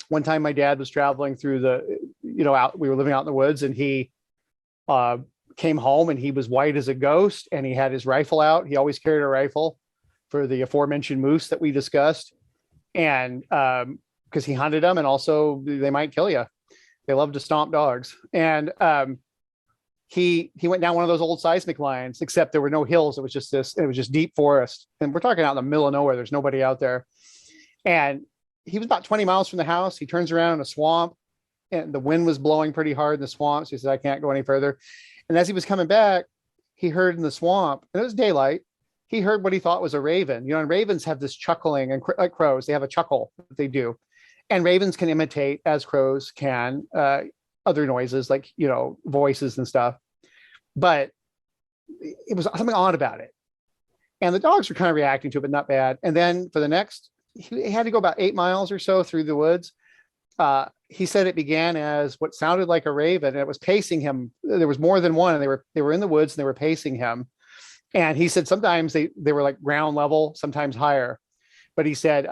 One time my dad was traveling through we were living out in the woods, and he came home and he was white as a ghost, and he had his rifle out. He always carried a rifle for the aforementioned moose that we discussed. And because he hunted them, and also they might kill you. They love to stomp dogs. And he went down one of those old seismic lines, except there were no hills. It was just deep forest. And we're talking out in the middle of nowhere. There's nobody out there. And he was about 20 miles from the house. He turns around in a swamp, and the wind was blowing pretty hard in the swamp. So he said, I can't go any further. And as he was coming back, he heard in the swamp, and it was daylight, he heard what he thought was a raven. And ravens have this chuckling, and like crows, they have a chuckle that they do. And ravens can imitate, as crows can, other noises like, voices and stuff. But it was something odd about it. And the dogs were kind of reacting to it, but not bad. And then for the next, he had to go about 8 miles or so through the woods. He said it began as what sounded like a raven, and it was pacing him. There was more than one, and they were in the woods, and they were pacing him. And he said sometimes they were like ground level, sometimes higher. But he said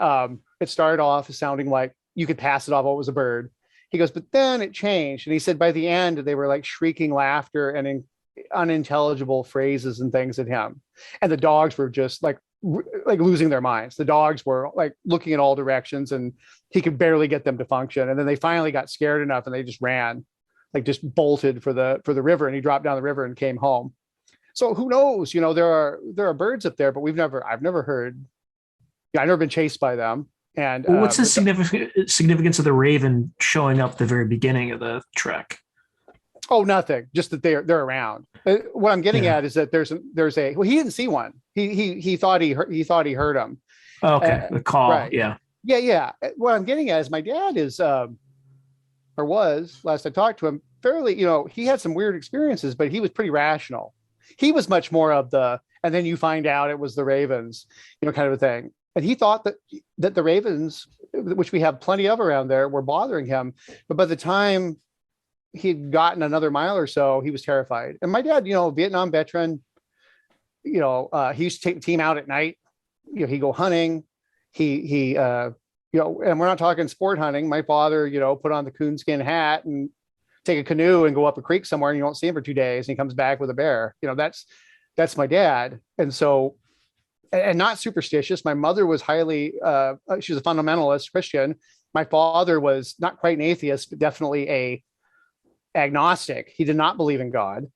it started off sounding like you could pass it off. Oh, it was a bird. He goes, but then it changed. And he said by the end, they were like shrieking laughter and unintelligible phrases and things at him. And the dogs were just like losing their minds. The dogs were like looking in all directions, and he could barely get them to function. And then they finally got scared enough, and they just ran, like just bolted for the river. And he dropped down the river and came home. So who knows? There are birds up there, but I've never heard. I've never been chased by them. And what's the significance of the raven showing up the very beginning of the trek? Oh, nothing. Just that they're around. What I'm getting at is that there's a. Well, he didn't see one. He thought he heard him. Okay, the call. Right. Yeah. What I'm getting at is my dad is, or was last I talked to him, fairly. He had some weird experiences, but he was pretty rational. He was much more of the, and then you find out it was the ravens, kind of a thing. And he thought that the ravens, which we have plenty of around there, were bothering him. But by the time he'd gotten another mile or so, he was terrified. And my dad, Vietnam veteran, he used to take the team out at night. He'd go hunting. He and we're not talking sport hunting. My father, put on the coonskin hat and take a canoe and go up a creek somewhere, and you don't see him for 2 days, and he comes back with a bear. That's my dad. And so, and not superstitious. My mother was highly, she was a fundamentalist Christian. My father was not quite an atheist, but definitely a agnostic. He did not believe in God.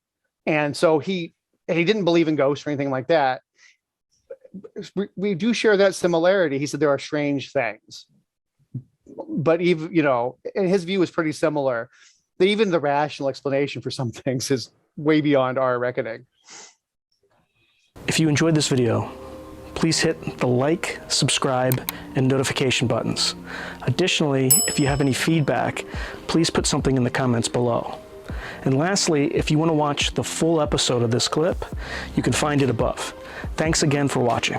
And so he didn't believe in ghosts or anything like that. We do share that similarity. He said there are strange things, but even, and his view was pretty similar. That even the rational explanation for some things is way beyond our reckoning. If you enjoyed this video, please hit the like, subscribe, and notification buttons. Additionally, if you have any feedback, please put something in the comments below. And lastly, if you want to watch the full episode of this clip, you can find it above. Thanks again for watching.